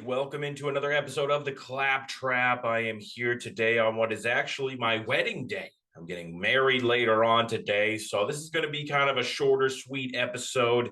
welcome into another episode of the Clapp Trap. I am here today on what is actually my wedding day. I'm getting married later on today, so this is going to be kind of a shorter, sweet episode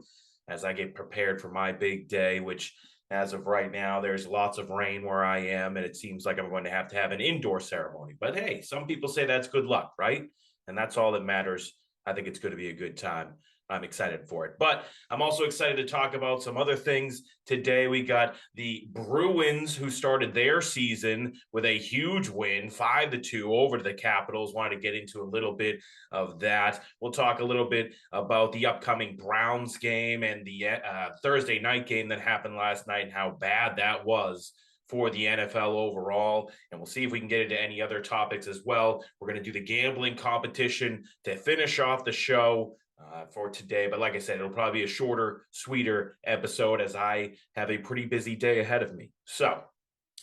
as I get prepared for my big day, which as of right now, there's lots of rain where I am, and it seems like I'm going to have an indoor ceremony. But hey, some people say that's good luck, right? And that's all that matters. I think it's going to be a good time. I'm excited for it. But I'm also excited to talk about some other things. Today, we got the Bruins, who started their season with a huge win, 5-2 over to the Capitals. Wanted to get into a little bit of that. We'll talk a little bit about the upcoming Browns game and the Thursday night game that happened last night and how bad that was for the NFL overall. And we'll see if we can get into any other topics as well. We're going to do the gambling competition to finish off the show for today. But like I said, it'll probably be a shorter, sweeter episode as I have a pretty busy day ahead of me. So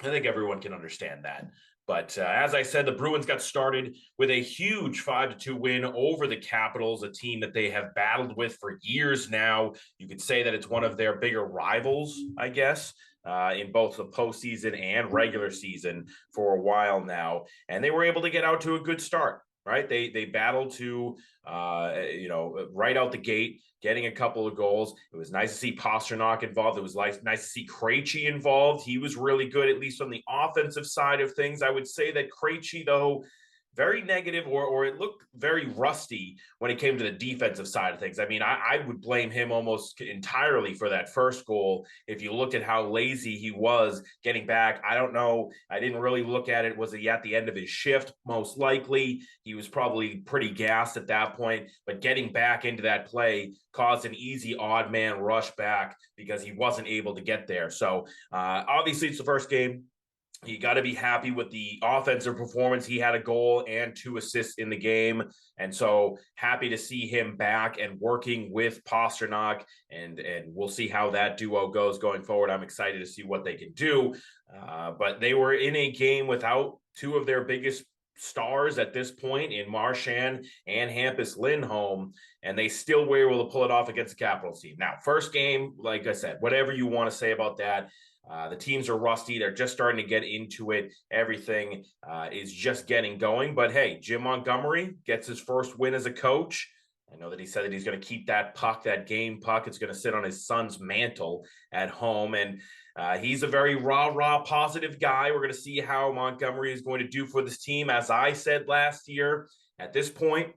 I think everyone can understand that. But as I said, the Bruins got started with a huge 5-2 win over the Capitals, a team that they have battled with for years now. You could say that it's one of their bigger rivals, I guess, in both the postseason and regular season for a while now. And they were able to get out to a good start. Right, they battled to, right out the gate, getting a couple of goals. It was nice to see Pastrnak involved. It was nice to see Krejci involved. He was really good, at least on the offensive side of things. I would say that Krejci, though, very negative, or it looked very rusty when it came to the defensive side of things. I mean, I would blame him almost entirely for that first goal. If you looked at how lazy he was getting back, I don't know. I didn't really look at it. Was he at the end of his shift? Most likely. He was probably pretty gassed at that point, but getting back into that play caused an easy odd man rush back because he wasn't able to get there. So obviously it's the first game. You got to be happy with the offensive performance. He had a goal and 2 assists in the game. And so happy to see him back and working with Pastrnak. And we'll see how that duo goes going forward. I'm excited to see what they can do. But they were in a game without 2 of their biggest stars at this point in Marchand and Hampus Lindholm, and they still were able to pull it off against the Capitals team. Now, first game, like I said, whatever you want to say about that, the teams are rusty. They're just starting to get into it. Everything is just getting going. But hey, Jim Montgomery gets his first win as a coach. I know that he said that he's going to keep that puck, that game puck. It's going to sit on his son's mantle at home. And he's a very rah, positive guy. We're going to see how Montgomery is going to do for this team. As I said last year, at this point,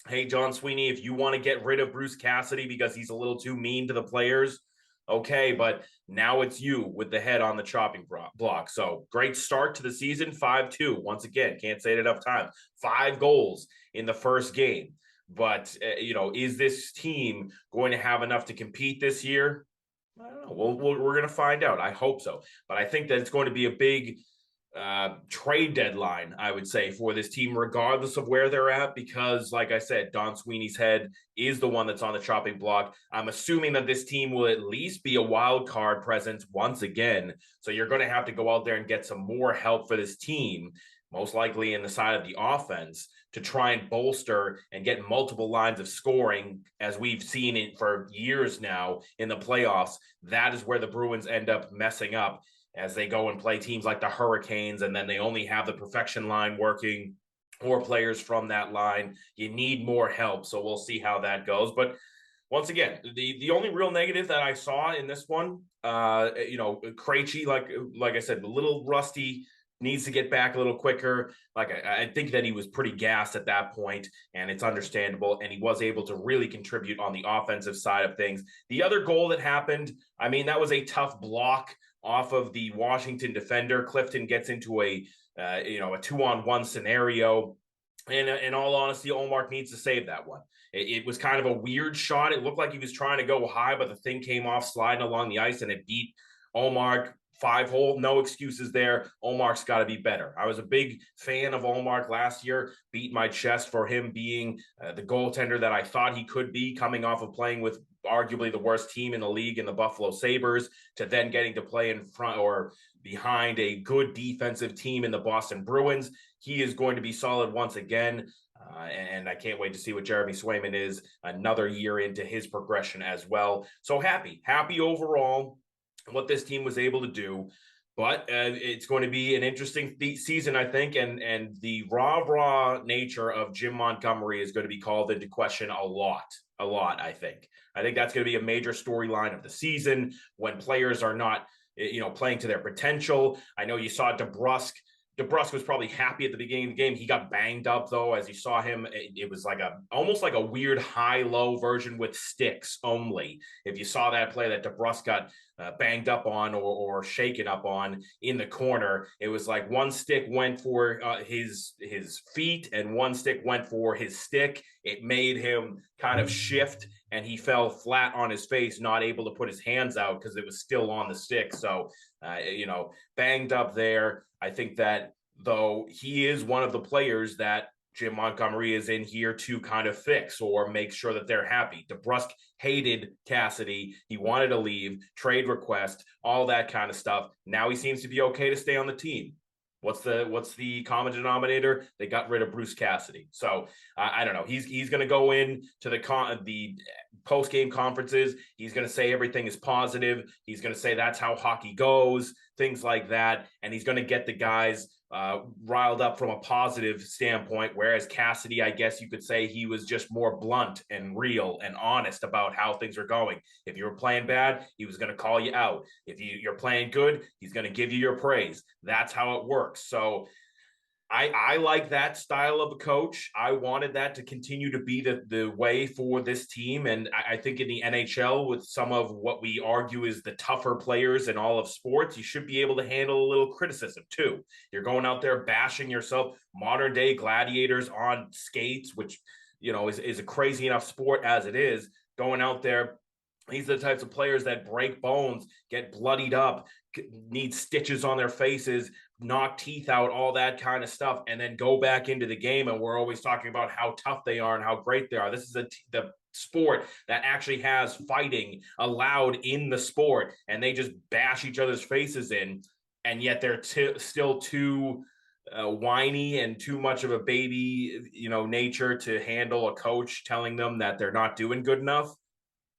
hey, John Sweeney, if you want to get rid of Bruce Cassidy because he's a little too mean to the players, okay, but now it's you with the head on the chopping block. So great start to the season, 5-2. Once again, can't say it enough times. 5 goals in the first game. But, is this team going to have enough to compete this year? I don't know. We're going to find out. I hope so. But I think that it's going to be a big trade deadline, I would say, for this team, regardless of where they're at, because like I said, Don Sweeney's head is the one that's on the chopping block. I'm assuming that this team will at least be a wild card presence once again. So you're going to have to go out there and get some more help for this team, most likely in the side of the offense, to try and bolster and get multiple lines of scoring, as we've seen it for years now in the playoffs. That is where the Bruins end up messing up, as they go and play teams like the Hurricanes, and then they only have the perfection line working or players from that line. You need more help, so we'll see how that goes. But once again, the only real negative that I saw in this one, Krejci, like I said, a little rusty, needs to get back a little quicker. Like I think that he was pretty gassed at that point, and it's understandable, and he was able to really contribute on the offensive side of things. The other goal that happened, I mean, that was a tough block off of the Washington defender. Clifton gets into a 2-on-1 scenario. And in all honesty, Ullmark needs to save that one. It was kind of a weird shot. It looked like he was trying to go high, but the thing came off sliding along the ice, and it beat Ullmark 5-hole. No excuses there. Ullmark's got to be better. I was a big fan of Ullmark last year. Beat my chest for him being the goaltender that I thought he could be, coming off of playing with arguably the worst team in the league in the Buffalo Sabres, to then getting to play in front or behind a good defensive team in the Boston Bruins. He is going to be solid once again. And I can't wait to see what Jeremy Swayman is another year into his progression as well. So happy overall what this team was able to do. But it's going to be an interesting season, I think, and the rah nature of Jim Montgomery is going to be called into question a lot. I think. I think that's going to be a major storyline of the season when players are not, playing to their potential. I know you saw DeBrusque. DeBrusque was probably happy at the beginning of the game. He got banged up though, as you saw him. It was like almost like a weird high-low version with sticks only. If you saw that play that DeBrusque got banged up on or shaken up on in the corner, it was like one stick went for his feet and one stick went for his stick. It made him kind of shift and he fell flat on his face, not able to put his hands out because it was still on the stick. So, banged up there. I think that though he is one of the players that Jim Montgomery is in here to kind of fix or make sure that they're happy. DeBrusque hated Cassidy. He wanted to leave, trade request, all that kind of stuff. Now he seems to be okay to stay on the team. What's the common denominator? They got rid of Bruce Cassidy. So I don't know. He's going to go in to the post game conferences. He's going to say everything is positive. He's going to say that's how hockey goes, things like that, and he's going to get the guys riled up from a positive standpoint. Whereas Cassidy, I guess you could say he was just more blunt and real and honest about how things are going. If you were playing bad, he was going to call you out. If you're playing good, he's going to give you your praise. That's how it works. So I like that style of a coach. I wanted that to continue to be the way for this team. And I think in the NHL, with some of what we argue is the tougher players in all of sports, you should be able to handle a little criticism too. You're going out there bashing yourself, modern day gladiators on skates, which, is a crazy enough sport as it is, going out there. These are the types of players that break bones, get bloodied up, need stitches on their faces, knock teeth out, all that kind of stuff, and then go back into the game. And we're always talking about how tough they are and how great they are. This is the sport that actually has fighting allowed in the sport, and they just bash each other's faces in, and yet they're still too whiny and too much of a baby, nature to handle a coach telling them that they're not doing good enough.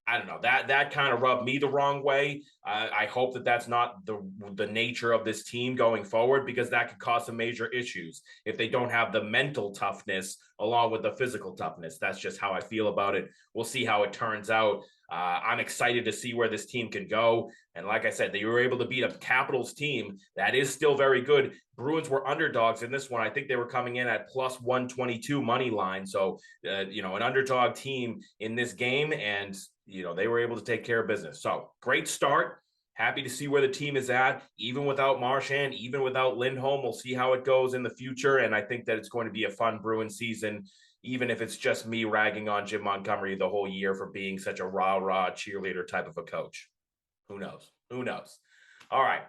I don't know, that kind of rubbed me the wrong way. I hope that that's not the nature of this team going forward, because that could cause some major issues if they don't have the mental toughness along with the physical toughness. That's just how I feel about it. We'll see how it turns out. I'm excited to see where this team can go. And like I said, they were able to beat a Capitals team that is still very good. Bruins were underdogs in this one. I think they were coming in at plus 122 money line. So, an underdog team in this game, and they were able to take care of business. So great start. Happy to see where the team is at, even without Marchand, even without Lindholm. We'll see how it goes in the future. And I think that it's going to be a fun Bruins season, even if it's just me ragging on Jim Montgomery the whole year for being such a rah-rah cheerleader type of a coach. Who knows? All right.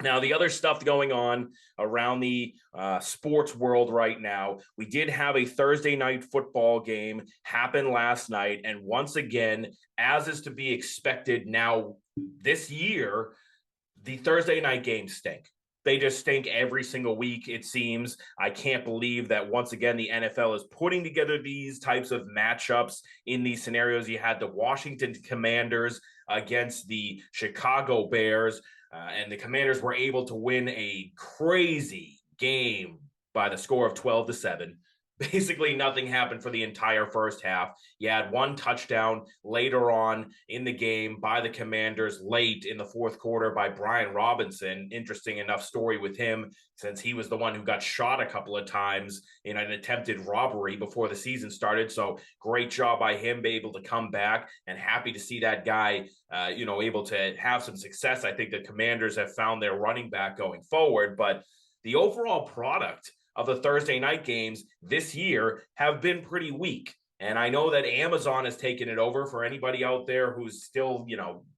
Now, the other stuff going on around the sports world right now, we did have a Thursday night football game happen last night. And once again, as is to be expected now this year, the Thursday night games stink. They just stink every single week, it seems. I can't believe that once again, the NFL is putting together these types of matchups in these scenarios. You had the Washington Commanders against the Chicago Bears. And the Commanders were able to win a crazy game by the score of 12-7. Basically, nothing happened for the entire first half. You had one touchdown later on in the game by the Commanders late in the fourth quarter by Brian Robinson. Interesting enough story with him, since he was the one who got shot a couple of times in an attempted robbery before the season started. So great job by him, be able to come back, and happy to see that guy, able to have some success. I think the Commanders have found their running back going forward, but the overall product of the Thursday night games this year have been pretty weak. And I know that Amazon has taken it over. For anybody out there who's still,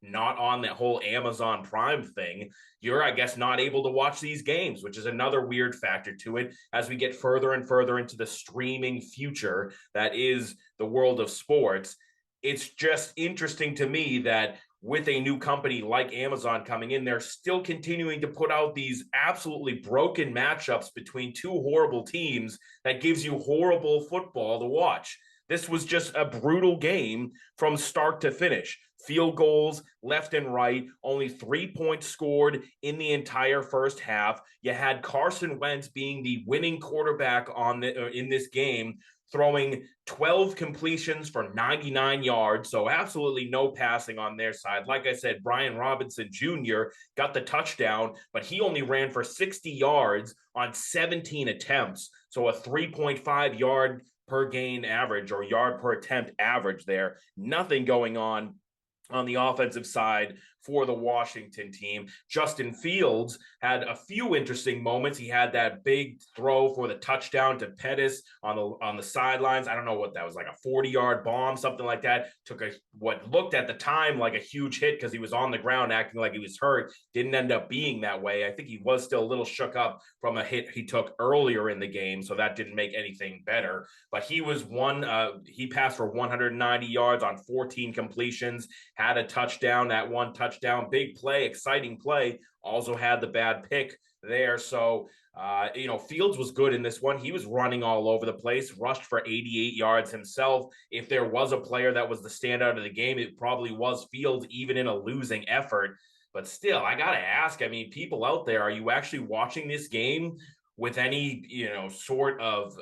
not on that whole Amazon Prime thing, you're, I guess, not able to watch these games, which is another weird factor to it as we get further and further into the streaming future that is the world of sports. It's just interesting to me that with a new company like Amazon coming in, they're still continuing to put out these absolutely broken matchups between two horrible teams that gives you horrible football to watch. This was just a brutal game from start to finish. field goals left and right, only 3 points scored in the entire first half. You had Carson Wentz being the winning quarterback in this game, throwing 12 completions for 99 yards. So absolutely no passing on their side. Like I said, Brian Robinson Jr. got the touchdown, but he only ran for 60 yards on 17 attempts. So a 3.5 yard per gain average, or yard per attempt average there. Nothing going on the offensive side for the Washington team. Justin Fields had a few interesting moments. He had that big throw for the touchdown to Pettis on the sidelines. I don't know what that was, like a 40-yard bomb, something like that. Took what looked at the time like a huge hit because he was on the ground acting like he was hurt. Didn't end up being that way. I think he was still a little shook up from a hit he took earlier in the game, so that didn't make anything better. But he passed for 190 yards on 14 completions, had a touchdown, that one touchdown, big play, exciting play, also had the bad pick there. So, Fields was good in this one. He was running all over the place, rushed for 88 yards himself. If there was a player that was the standout of the game, it probably was Fields, even in a losing effort. But still, I got to ask, I mean, people out there, are you actually watching this game with any, sort of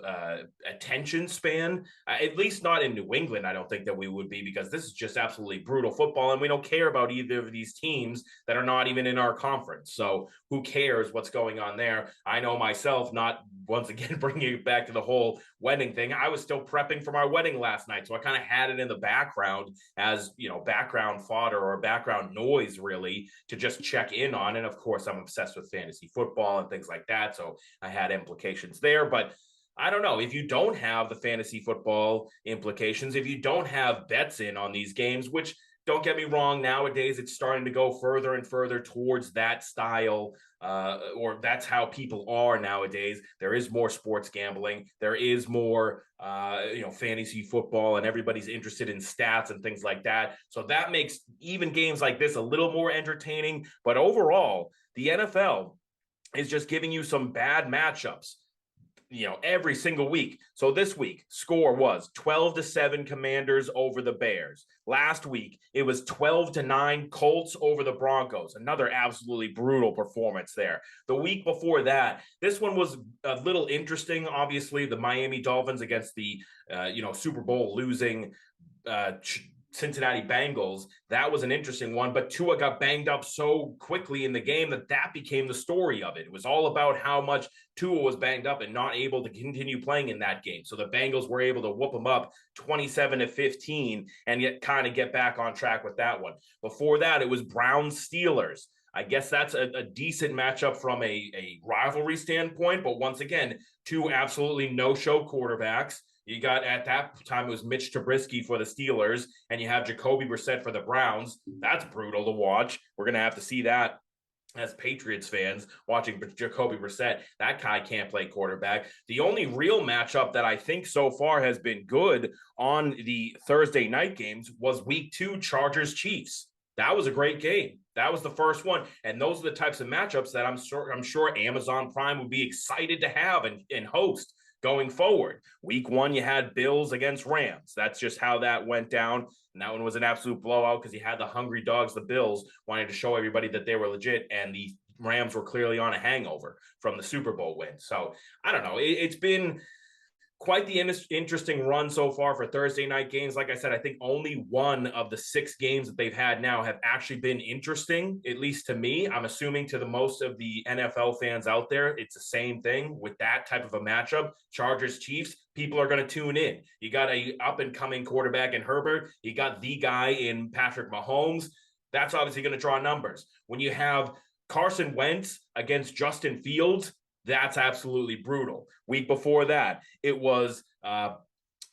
attention span? At least not in New England, I don't think that we would be, because this is just absolutely brutal football, and we don't care about either of these teams that are not even in our conference. So who cares what's going on there? I know myself, not once again bringing it back to the whole wedding thing, I was still prepping for my wedding last night, so I kind of had it in the background as, background fodder or background noise, really, to just check in on. And of course, I'm obsessed with fantasy football and things like that, so I had implications there. But I don't know, if you don't have the fantasy football implications, if you don't have bets in on these games, which, don't get me wrong, nowadays it's starting to go further and further towards that style, or that's how people are nowadays. There is more sports gambling. There is more, fantasy football, and everybody's interested in stats and things like that. So that makes even games like this a little more entertaining. But overall, the NFL is just giving you some bad matchups, every single week. So this week, score was 12-7 Commanders over the Bears. Last week, it was 12-9 Colts over the Broncos. Another absolutely brutal performance there. The week before that, this one was a little interesting. Obviously, the Miami Dolphins against the, Super Bowl losing Cincinnati Bengals. That was an interesting one, but Tua got banged up so quickly in the game that became the story of it. It was all about how much Tua was banged up and not able to continue playing in that game. So the Bengals were able to whoop them up 27-15 and yet kind of get back on track with that one. Before that, it was Browns Steelers. I guess that's a decent matchup from a rivalry standpoint, but once again, two absolutely no-show quarterbacks. You got, at that time, it was Mitch Trubisky for the Steelers, and you have Jacoby Brissett for the Browns. That's brutal to watch. We're going to have to see that as Patriots fans, watching Jacoby Brissett. That guy can't play quarterback. The only real matchup that I think so far has been good on the Thursday night games was week 2, Chargers-Chiefs. That was a great game. That was the first one. And those are the types of matchups that I'm sure Amazon Prime would be excited to have and host going forward. Week 1, you had Bills against Rams. That's just how that went down. And that one was an absolute blowout because you had the hungry dogs, the Bills, wanting to show everybody that they were legit, and the Rams were clearly on a hangover from the Super Bowl win. So I don't know. It's been quite the interesting run so far for Thursday night games. Like I said, I think only one of the 6 games that they've had now have actually been interesting, at least to me. I'm assuming to the most of the NFL fans out there, it's the same thing with that type of a matchup. Chargers, Chiefs, people are going to tune in. You got a up-and-coming quarterback in Herbert. You got the guy in Patrick Mahomes. That's obviously going to draw numbers. When you have Carson Wentz against Justin Fields, that's absolutely brutal. Week before that, it was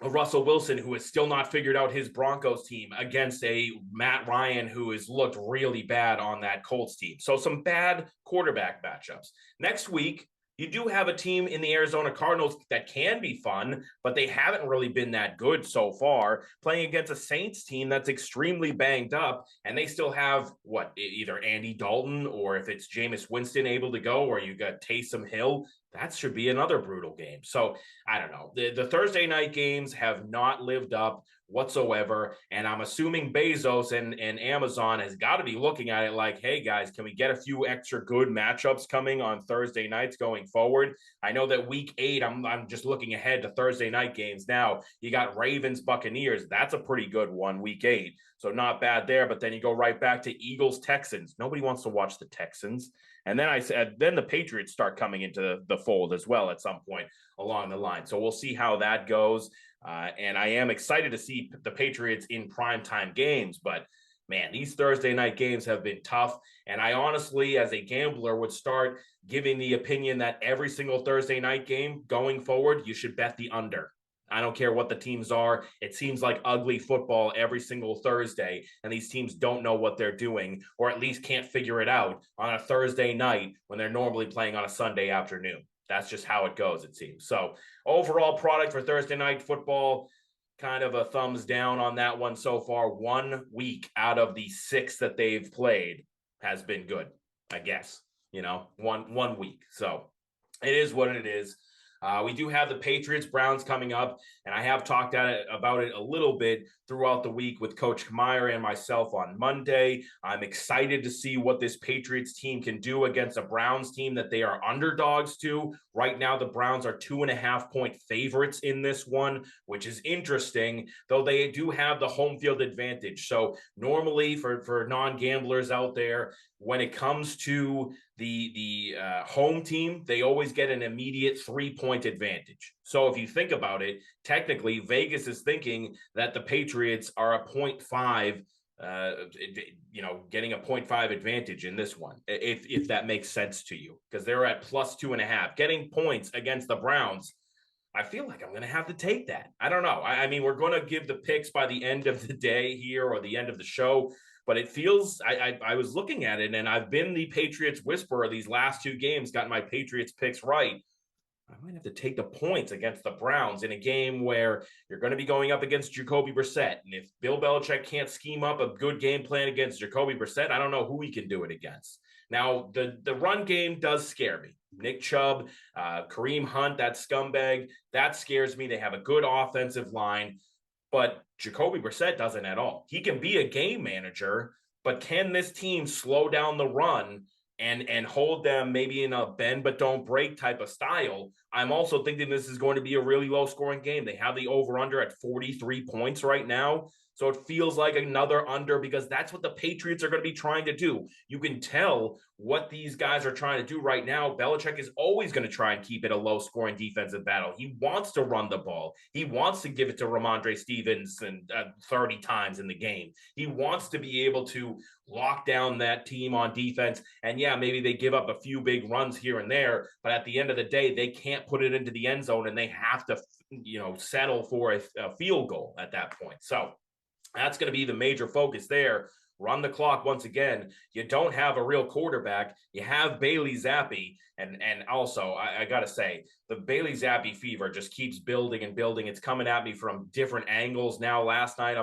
Russell Wilson, who has still not figured out his Broncos team, against a Matt Ryan who has looked really bad on that Colts team. So some bad quarterback matchups. Next week, you do have a team in the Arizona Cardinals that can be fun, but they haven't really been that good so far, playing against a Saints team that's extremely banged up, and they still have, either Andy Dalton, or if it's Jameis Winston able to go, or you got Taysom Hill. that should be another brutal game. So I don't know. The Thursday night games have not lived up whatsoever. And I'm assuming Bezos and Amazon has got to be looking at it like, hey guys, can we get a few extra good matchups coming on Thursday nights going forward? I know that week 8, I'm just looking ahead to Thursday night games now. You got Ravens, Buccaneers. That's a pretty good one, week 8. So not bad there. But then you go right back to Eagles, Texans. Nobody wants to watch the Texans. And then I said, then the Patriots start coming into the fold as well at some point along the line. So we'll see how that goes. And I am excited to see the Patriots in primetime games. But man, these Thursday night games have been tough. And I honestly, as a gambler, would start giving the opinion that every single Thursday night game going forward, you should bet the under. I don't care what the teams are. It seems like ugly football every single Thursday, and these teams don't know what they're doing, or at least can't figure it out on a Thursday night when they're normally playing on a Sunday afternoon. That's just how it goes, it seems. So overall product for Thursday night football, kind of a thumbs down on that one so far. 1 week out of the 6 that they've played has been good, I guess. One week. So it is what it is. We do have the Patriots Browns coming up, and I have talked about it a little bit throughout the week with Coach Meyer and myself on Monday. I'm excited to see what this Patriots team can do against a Browns team that they are underdogs to. Right now, the Browns are 2.5-point favorites in this one, which is interesting, though they do have the home field advantage. So normally for non-gamblers out there, when it comes to the home team, they always get an immediate 3-point advantage. So if you think about it, technically Vegas is thinking that the Patriots are a 0.5, getting a 0.5 advantage in this one, if that makes sense to you, because they're at plus 2.5, getting points against the Browns. I feel like I'm going to have to take that. I don't know. I mean, we're going to give the picks by the end of the day here or the end of the show. But it feels, I was looking at it, and I've been the Patriots whisperer these last 2 games, got my Patriots picks right. I might have to take the points against the Browns in a game where you're going to be going up against Jacoby Brissett. And if Bill Belichick can't scheme up a good game plan against Jacoby Brissett, I don't know who he can do it against. Now, the run game does scare me. Nick Chubb, Kareem Hunt, that scumbag, that scares me. They have a good offensive line. But Jacoby Brissett doesn't at all. He can be a game manager, but can this team slow down the run and hold them maybe in a bend but don't break type of style? I'm also thinking this is going to be a really low scoring game. They have the over-under at 43 points right now. So it feels like another under, because that's what the Patriots are going to be trying to do. You can tell what these guys are trying to do right now. Belichick is always going to try and keep it a low-scoring defensive battle. He wants to run the ball. He wants to give it to Ramondre Stevenson 30 times in the game. He wants to be able to lock down that team on defense. And yeah, maybe they give up a few big runs here and there, but at the end of the day, they can't put it into the end zone, and they have to, settle for a field goal at that point. So that's going to be the major focus there. Run the clock once again. You don't have a real quarterback. You have Bailey Zappi. And also, I got to say, the Bailey Zappi fever just keeps building and building. It's coming at me from different angles now. Last night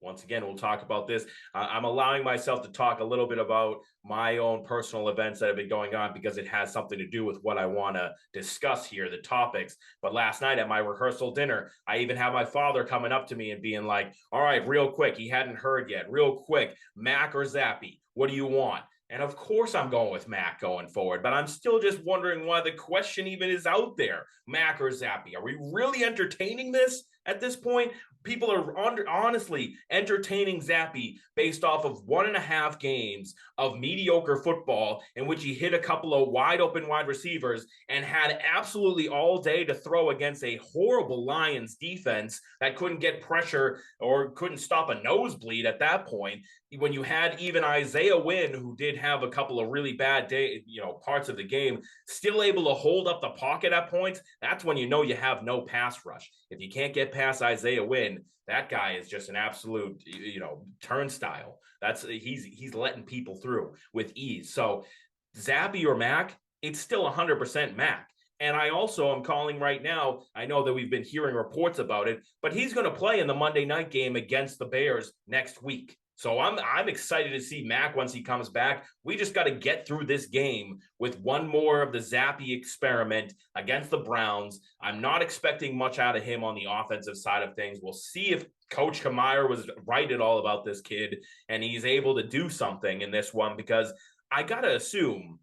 once again, we'll talk about this. I'm allowing myself to talk a little bit about my own personal events that have been going on, because it has something to do with what I want to discuss here, the topics. But last night at my rehearsal dinner, I even had my father coming up to me and being like, all right, real quick, he hadn't heard yet, real quick, Mac or Zappi, what do you want? And of course I'm going with Mac going forward, but I'm still just wondering why the question even is out there. Mac or Zappi? Are we really entertaining this at this point? People are honestly entertaining Zappi based off of 1.5 games of mediocre football in which he hit a couple of wide open wide receivers and had absolutely all day to throw against a horrible Lions defense that couldn't get pressure or couldn't stop a nosebleed at that point. When you had even Isaiah Wynn, who did have a couple of really bad parts of the game, still able to hold up the pocket at points, that's when you know you have no pass rush. If you can't get past Isaiah Wynn, that guy is just an absolute, turnstile. He's letting people through with ease. So Zappi or Mac, it's still 100% Mac. And I also am calling right now, I know that we've been hearing reports about it, but he's going to play in the Monday night game against the Bears next week. So I'm excited to see Mac once he comes back. We just got to get through this game with one more of the Zappy experiment against the Browns. I'm not expecting much out of him on the offensive side of things. We'll see if Coach Kamier was right at all about this kid and he's able to do something in this one, because I got to assume,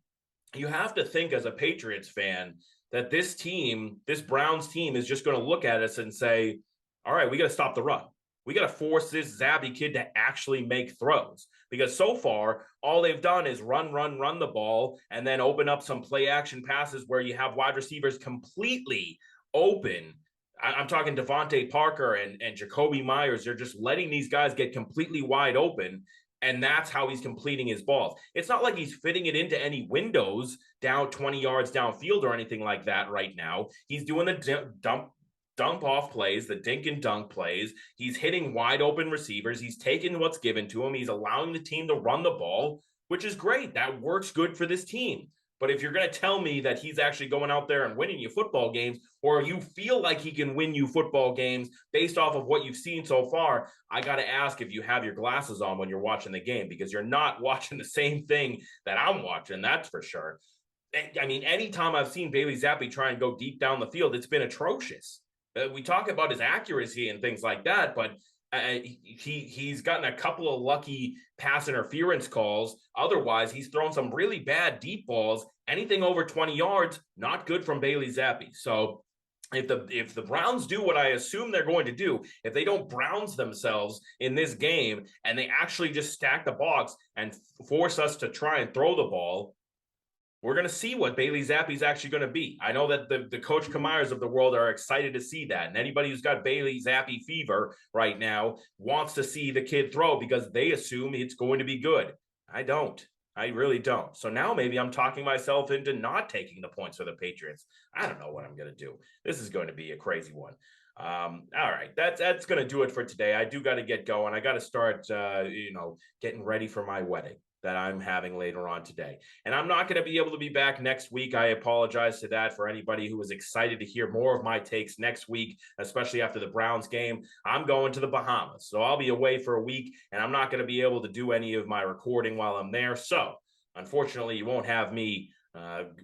you have to think as a Patriots fan, that this team, this Browns team, is just going to look at us and say, all right, we got to stop the run. We got to force this Zappy kid to actually make throws, because so far all they've done is run the ball and then open up some play action passes where you have wide receivers completely open. I'm talking Devontae Parker and Jacoby Myers. They're just letting these guys get completely wide open. And that's how he's completing his balls. It's not like he's fitting it into any windows down 20 yards downfield or anything like that right now. He's doing the dump off plays, the dink and dunk plays. He's hitting wide open receivers. He's taking what's given to him. He's allowing the team to run the ball, which is great. That works good for this team. But if you're going to tell me that he's actually going out there and winning you football games, or you feel like he can win you football games based off of what you've seen so far, I got to ask if you have your glasses on when you're watching the game, because you're not watching the same thing that I'm watching, that's for sure. I mean, anytime I've seen Bailey Zappi try and go deep down the field, it's been atrocious. We talk about his accuracy and things like that, but he's gotten a couple of lucky pass interference calls. Otherwise, he's thrown some really bad deep balls. Anything over 20 yards, not good from Bailey Zappi. So if the Browns do what I assume they're going to do, if they don't Browns themselves in this game and they actually just stack the box and force us to try and throw the ball, we're going to see what Bailey Zappi is actually going to be. I know that the Coach Kamiers of the world are excited to see that. And anybody who's got Bailey Zappi fever right now wants to see the kid throw because they assume it's going to be good. I don't. I really don't. So now maybe I'm talking myself into not taking the points for the Patriots. I don't know what I'm going to do. This is going to be a crazy one. All right, that's going to do it for today. I do got to get going. I got to start, getting ready for my wedding that I'm having later on today. And I'm not going to be able to be back next week. I apologize to that for anybody who was excited to hear more of my takes next week, especially after the Browns game. I'm going to the Bahamas, so I'll be away for a week, and I'm not going to be able to do any of my recording while I'm there. So unfortunately, you won't have me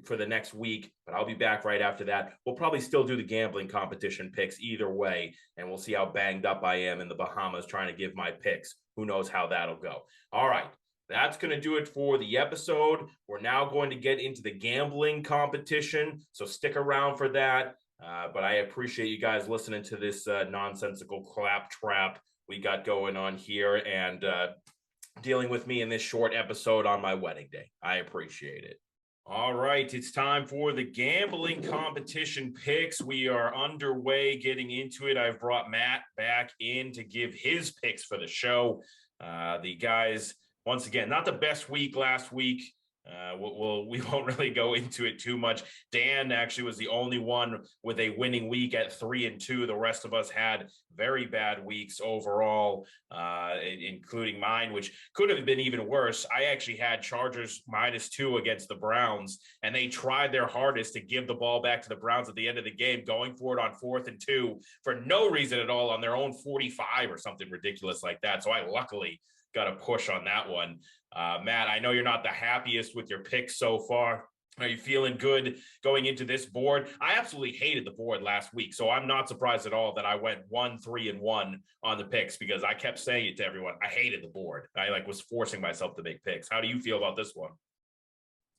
for the next week, but I'll be back right after that. We'll probably still do the gambling competition picks either way, and we'll see how banged up I am in the Bahamas trying to give my picks. Who knows how that'll go. All right. That's going to do it for the episode. We're now going to get into the gambling competition, so stick around for that. But I appreciate you guys listening to this nonsensical clap trap we got going on here and dealing with me in this short episode on my wedding day. I appreciate it. All right, it's time for the gambling competition picks. We are underway getting into it. I've brought Matt back in to give his picks for the show. The guys... Once again, not the best week last week. We won't really go into it too much. Dan actually was the only one with a winning week at 3-2. The rest of us had very bad weeks overall, including mine, which could have been even worse. I actually had Chargers -2 against the Browns, and they tried their hardest to give the ball back to the Browns at the end of the game, going for it on 4th and 2 for no reason at all on their own 45 or something ridiculous like that. So I luckily got a push on that one. Matt, I know you're not the happiest with your picks so far. Are you feeling good going into this board? I absolutely hated the board last week, so I'm not surprised at all that I went 1-3-1 on the picks, because I kept saying it to everyone. I hated the board. I was forcing myself to make picks. How do you feel about this one?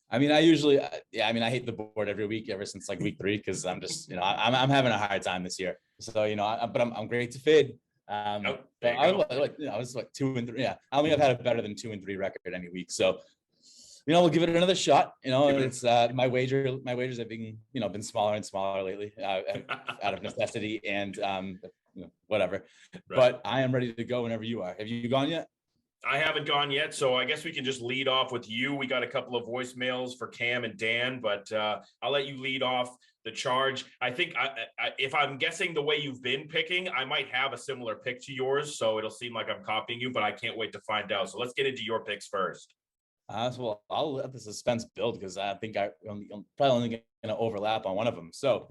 I mean, I hate the board every week ever since week 3, because I'm just, I'm having a hard time this year. So, but I'm great to fade. But I was 2-3. Yeah, I only have had a better than 2-3 record any week. So, we'll give it another shot. It's my wagers have been smaller and smaller lately out of necessity and whatever. Right. But I am ready to go whenever you are. Have you gone yet? I haven't gone yet, so I guess we can just lead off with you. We got a couple of voicemails for Cam and Dan, but I'll let you lead off the charge. I think if I'm guessing the way you've been picking, I might have a similar pick to yours, so it'll seem like I'm copying you, but I can't wait to find out. So let's get into your picks first. So I'll let the suspense build, because I think I'm probably only going to overlap on one of them. So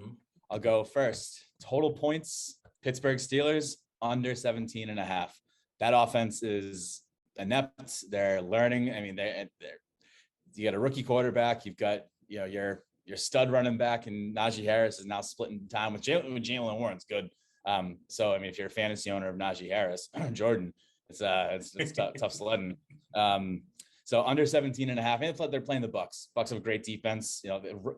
I'll go first. Total points, Pittsburgh Steelers, under 17.5. That offense is inept. They're learning. I mean, you got a rookie quarterback. You've got, your stud running back, and Najee Harris is now splitting time with Jalen Warren's good. So, I mean, if you're a fantasy owner of Najee Harris, Jordan, it's tough sledding. So under 17.5, and they're playing the Bucks. Bucks have a great defense,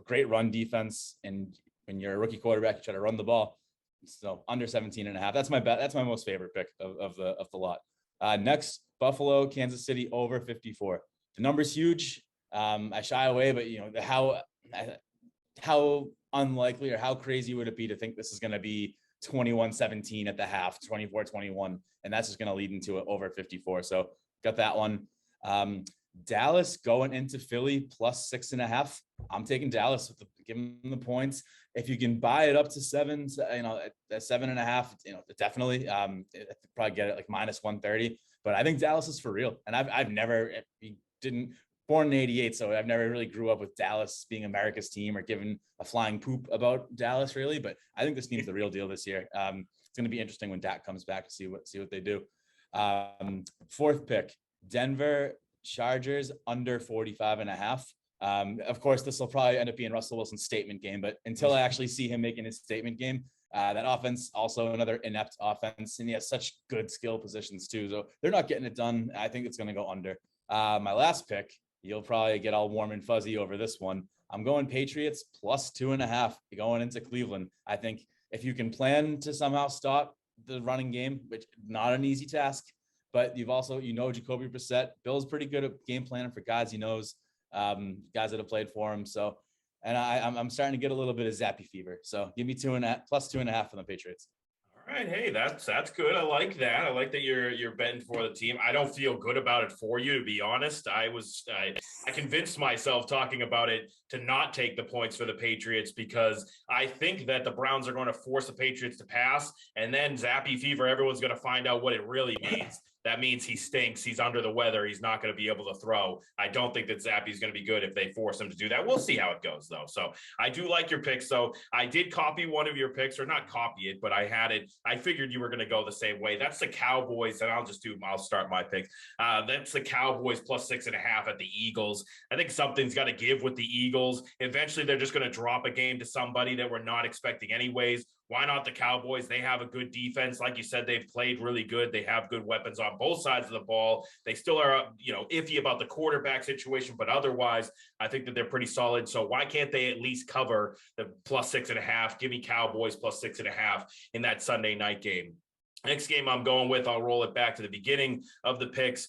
great run defense. And when you're a rookie quarterback, you try to run the ball. So under 17.5, that's my bet. That's my most favorite pick of the lot. Next, Buffalo, Kansas City over 54. The number's huge. I shy away, but how unlikely or how crazy would it be to think this is going to be 21-17 at the half, 24-21, and that's just going to lead into it over 54. So got that one. Dallas going into Philly plus 6.5. I'm taking Dallas giving them the points. If you can buy it up to 7, at 7.5, definitely. Probably get it like minus 130. But I think Dallas is for real. And I've never born in 88, so I've never really grew up with Dallas being America's team or given a flying poop about Dallas really. But I think this team's the real deal this year. It's going to be interesting when Dak comes back to see what they do. Fourth pick, Denver Chargers under 45.5. Of course, this will probably end up being Russell Wilson's statement game, but until I actually see him making his statement game, that offense, also another inept offense, and he has such good skill positions too. So they're not getting it done. I think it's going to go under. My last pick, you'll probably get all warm and fuzzy over this one. I'm going Patriots plus 2.5 going into Cleveland. I think if you can plan to somehow stop the running game, which not an easy task, but you've also, Jacoby Brissett. Bill's pretty good at game planning for guys he knows, guys that have played for him. So, and I'm starting to get a little bit of Zappy fever. So give me 2.5 plus 2.5 for the Patriots. All right, hey, that's good. I like that. I like that you're betting for the team. I don't feel good about it for you, to be honest. I convinced myself talking about it to not take the points for the Patriots because I think that the Browns are going to force the Patriots to pass, and then Zappy fever, everyone's going to find out what it really means. That means he stinks. He's under the weather. He's not going to be able to throw. I don't think that Zappy's going to be good if they force him to do that. We'll see how it goes, though. So I do like your picks. So I did copy one of your picks, or not copy it, but I had it. I figured you were going to go the same way. That's the Cowboys, and I'll start my picks. That's the Cowboys plus 6.5 at the Eagles. I think something's got to give with the Eagles. Eventually, they're just going to drop a game to somebody that we're not expecting anyways. Why not the Cowboys? They have a good defense. Like you said, they've played really good. They have good weapons on both sides of the ball. They still are, iffy about the quarterback situation, but otherwise, I think that they're pretty solid. So why can't they at least cover the plus 6.5? Give me Cowboys plus 6.5 in that Sunday night game. Next game I'm going with, I'll roll it back to the beginning of the picks.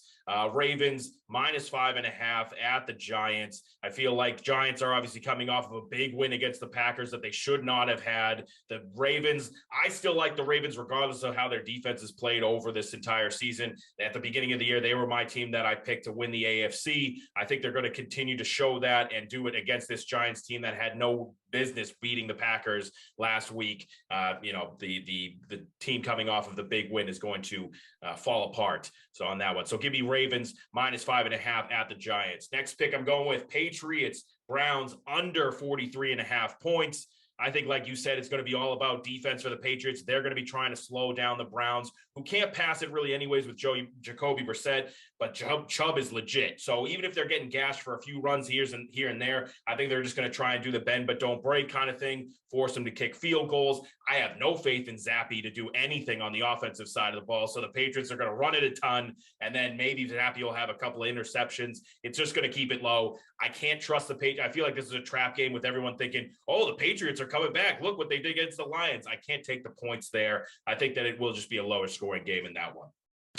Ravens minus 5.5 at the Giants. I feel like Giants are obviously coming off of a big win against the Packers that they should not have had. The Ravens, I still like the Ravens regardless of how their defense has played over this entire season. At the beginning of the year, they were my team that I picked to win the AFC. I think they're going to continue to show that and do it against this Giants team that had no business beating the Packers last week. The team coming off of the big win is going to fall apart. So on that one. So give me Ravens minus 5.5 at the Giants. Next pick I'm going with Patriots, Browns under 43.5 points. I think, like you said, it's going to be all about defense for the Patriots. They're going to be trying to slow down the Browns, who can't pass it really anyways with Jacoby Brissett, but Chubb is legit. So even if they're getting gashed for a few runs here and there, I think they're just going to try and do the bend but don't break kind of thing, force them to kick field goals. I have no faith in Zappy to do anything on the offensive side of the ball. So the Patriots are going to run it a ton, and then maybe Zappy will have a couple of interceptions. It's just going to keep it low. I can't trust the Patriots. I feel like this is a trap game with everyone thinking, oh, the Patriots are coming back. Look what they did against the Lions. I can't take the points there. I think that it will just be a lower scoring game in that one.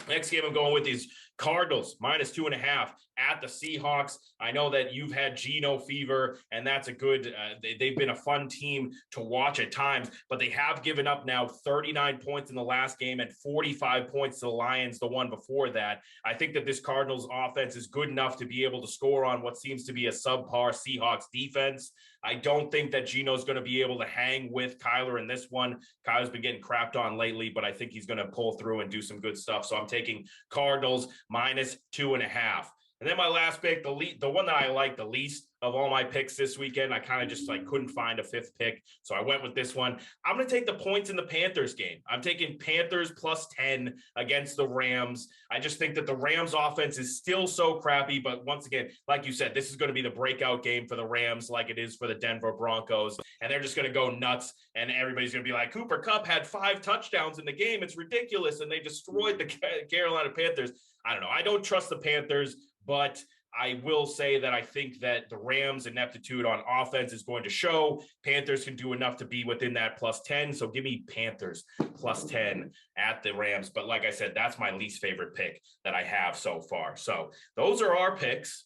Next game I'm going with is Cardinals minus 2.5 at the Seahawks. I know that you've had Geno fever, and that's a good, they've been a fun team to watch at times, but they have given up now 39 points in the last game and 45 points to the Lions the one before that. I think that this Cardinals offense is good enough to be able to score on what seems to be a subpar Seahawks defense. I don't think that Geno's going to be able to hang with Kyler in this one. Kyler's been getting crapped on lately, but I think he's going to pull through and do some good stuff. So I'm taking Cardinals minus 2.5. And then my last pick, the one that I like the least of all my picks this weekend, I kind of just like couldn't find a fifth pick. So I went with this one. I'm going to take the points in the Panthers game. I'm taking Panthers plus 10 against the Rams. I just think that the Rams offense is still so crappy. But once again, like you said, this is going to be the breakout game for the Rams like it is for the Denver Broncos. And they're just going to go nuts. And everybody's going to be like, Cooper Kupp had 5 touchdowns in the game. It's ridiculous. And they destroyed the Carolina Panthers. I don't know. I don't trust the Panthers, but I will say that I think that the Rams' ineptitude on offense is going to show. Panthers can do enough to be within that plus 10. So give me Panthers plus 10 at the Rams. But like I said, that's my least favorite pick that I have so far. So those are our picks,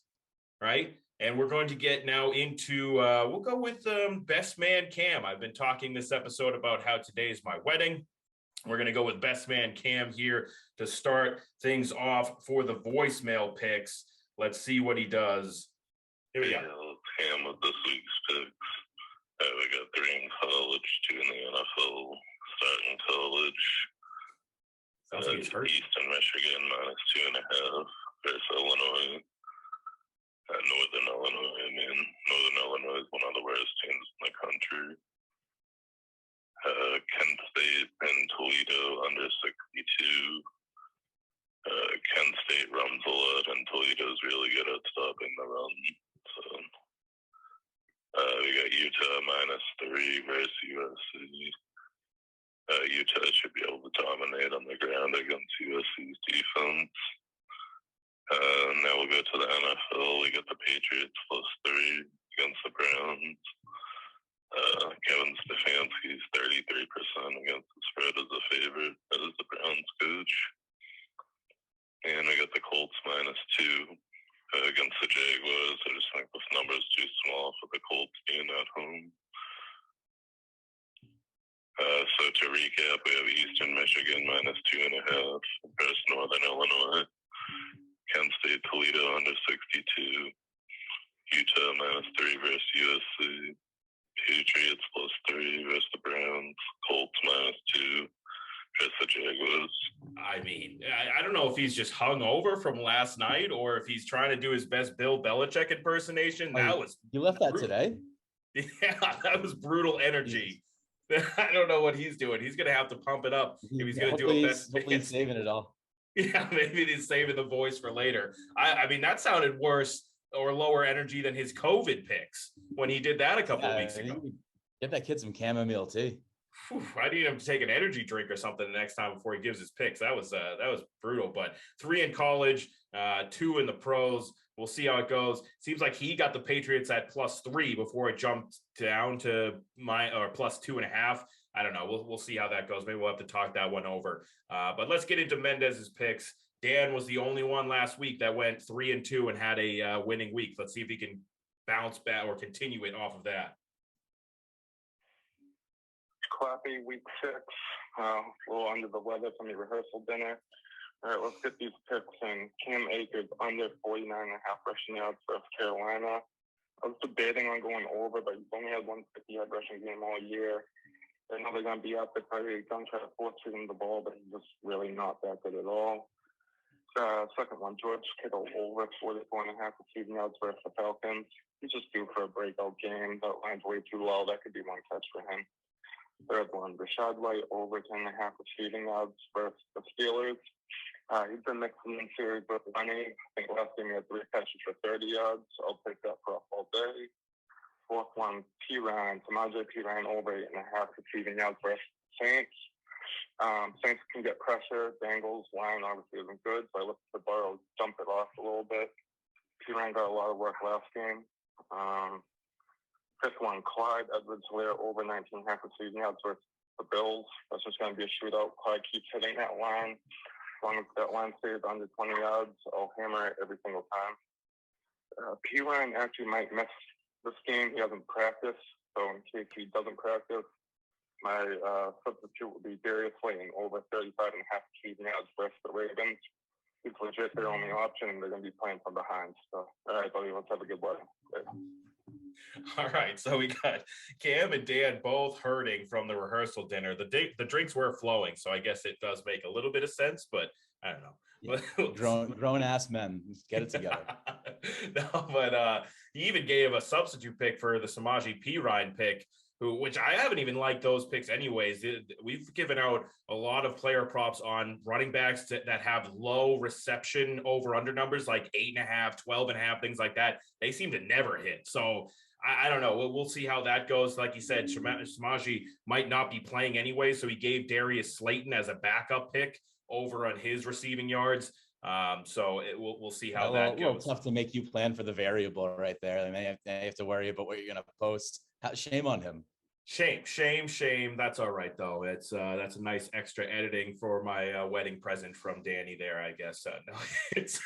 right? And we're going to get now into, we'll go with Best Man Cam. I've been talking this episode about how today is my wedding. We're going to go with Best Man Cam here to start things off for the voicemail picks. Let's see what he does. Here we go. Cam with this week's picks. We got 3 in college, 2 in the NFL, starting college. Sounds like he's hurt. Eastern Michigan -2.5 versus Illinois. Northern Illinois. I mean, Northern Illinois is one of the worst teams in the country. Kent State and Toledo under 62. Kent State runs a lot, and Toledo's really good at stopping the run. So we got Utah -3 versus USC. Utah should be able to dominate on the ground against USC's defense. Now we'll go to the NFL. We got the Patriots +3 against the Browns. Kevin Stefanski's 33% against the spread as a favorite as the Browns coach. And we got the Colts -2 against the Jaguars. I just think this number is too small for the Colts being at home. So to recap, we have Eastern Michigan -2.5 versus Northern Illinois. Kent State, Toledo under 62. Utah -3 versus USC. Patriots +3 versus the Browns. Colts -2 versus the Jaguars. I mean, I don't know if he's just hung over from last night or if he's trying to do his best Bill Belichick impersonation. That was you left that brutal. today? Yeah, that was brutal energy. I don't know what he's doing. He's going to have to pump it up if he's going to do a best. Hopefully he's saving it all. Yeah, maybe he's saving the voice for later. I mean, that sounded worse or lower energy than his COVID picks when he did that a couple of weeks ago. Get that kid some chamomile tea. I need him to take an energy drink or something the next time before he gives his picks. That was brutal. But 3 in college, 2 in the pros. We'll see how it goes. Seems like he got the Patriots at +3 before it jumped down to +2.5. I don't know. We'll see how that goes. Maybe we'll have to talk that one over. But let's get into Mendez's picks. Dan was the only one last week that went 3-2 and had a winning week. Let's see if he can bounce back or continue it off of that. Clappy week 6. A little under the weather from the rehearsal dinner. All right, let's get these picks in. Cam Akers under 49.5 rushing yards versus Carolina. I was debating on going over, but he's only had 1 50-yard rushing game all year. I know they're going to be out there probably going to try to force feed the ball, but he's just really not that good at all. Second one, George Kittle over 44.5 receiving yards versus the Falcons. He's just due for a breakout game. That line's way too low. That could be 1 catch for him. Third one, Rashad White over 10.5 receiving yards versus the Steelers. He's been mixing in series with running. I think last game he had 3 catches for 30 yards. I'll take that for all day. Fourth one, Samaje Perine over 8.5 receiving yards versus Saints. Saints can get pressure. Bengals line obviously isn't good, so I looked at the Burrow, jump it off a little bit. Perine got a lot of work last game. Fifth one, Clyde Edwards-Helaire over 19.5 receiving yards versus the Bills. That's just going to be a shootout. Clyde keeps hitting that line. As long as that line stays under 20 yards, I'll hammer it every single time. Perine actually might miss this game. He hasn't practiced, so in case he doesn't practice, my substitute will be Darius Slayton over 35.5 receiving yards versus the Ravens. He's legit their only option, and they're going to be playing from behind. So, all right, buddy, let's have a good one. All right, so we got Cam and Dan both hurting from the rehearsal dinner. The drinks were flowing, so I guess it does make a little bit of sense, but I don't know. Yeah. Grown ass men, get it together. No, but he even gave a substitute pick for the Samaje Perine pick, which I haven't even liked those picks anyways. We've given out a lot of player props on running backs that have low reception over under numbers, like 8.5, 12.5, things like that. They seem to never hit. So I don't know. We'll see how that goes. Like you said, Samaje might not be playing anyway, so he gave Darius Slayton as a backup pick over on his receiving yards. So we'll see how that goes. Tough to make you plan for the variable right there. I mean, they have to worry about what you're going to post. Shame on him. Shame. That's all right though. It's that's a nice extra editing for my wedding present from Danny there, I guess. No, it's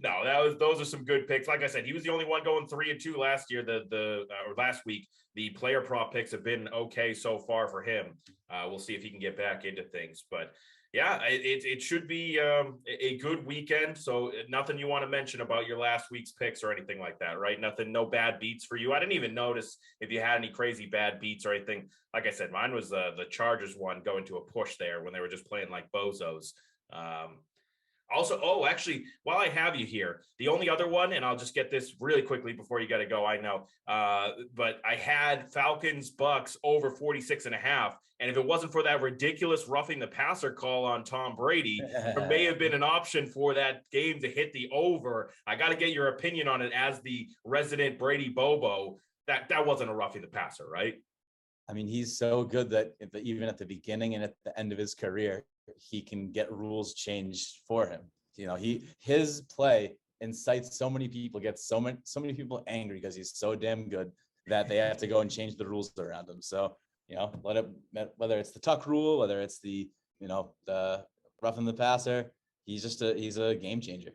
no. Those are some good picks. Like I said, he was the only one going 3-2 last year. Or last week, the player prop picks have been okay so far for him. We'll see if he can get back into things, but. Yeah, it should be a good weekend. So nothing you want to mention about your last week's picks or anything like that, right? Nothing, no bad beats for you. I didn't even notice if you had any crazy bad beats or anything. Like I said, mine was the Chargers one going to a push there when they were just playing like bozos. Also, actually, while I have you here, the only other one, and I'll just get this really quickly before you got to go, I know, but I had Falcons Bucks over 46.5. And if it wasn't for that ridiculous roughing the passer call on Tom Brady, there may have been an option for that game to hit the over. I got to get your opinion on it as the resident Brady Bobo. That wasn't a roughing the passer, right? I mean, he's so good that even at the beginning and at the end of his career, he can get rules changed for him. You know, his play incites so many people, gets so many people angry because he's so damn good that they have to go and change the rules around him. So, you know, whether it's the tuck rule, whether it's the roughing the passer, he's a game changer.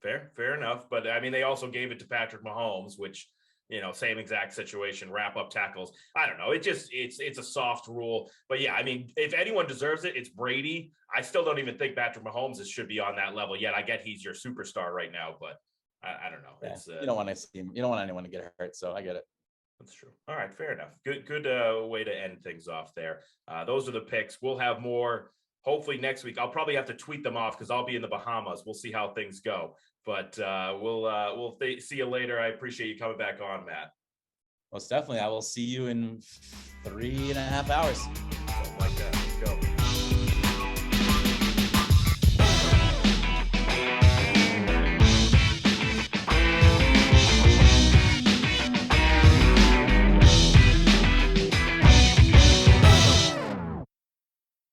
Fair enough. But I mean, they also gave it to Patrick Mahomes, which, you know, same exact situation, wrap up tackles. I don't know. It's a soft rule, but yeah, I mean, if anyone deserves it, it's Brady. I still don't even think Patrick Mahomes should be on that level yet. I get he's your superstar right now, but I don't know. Yeah, it's you don't want to see him. You don't want anyone to get hurt. So I get it. That's true. All right. Fair enough. Good way to end things off there. Those are the picks. We'll have more hopefully next week. I'll probably have to tweet them off because I'll be in the Bahamas. We'll see how things go. But we'll see you later. I appreciate you coming back on, Matt. Most definitely. I will see you in 3.5 hours.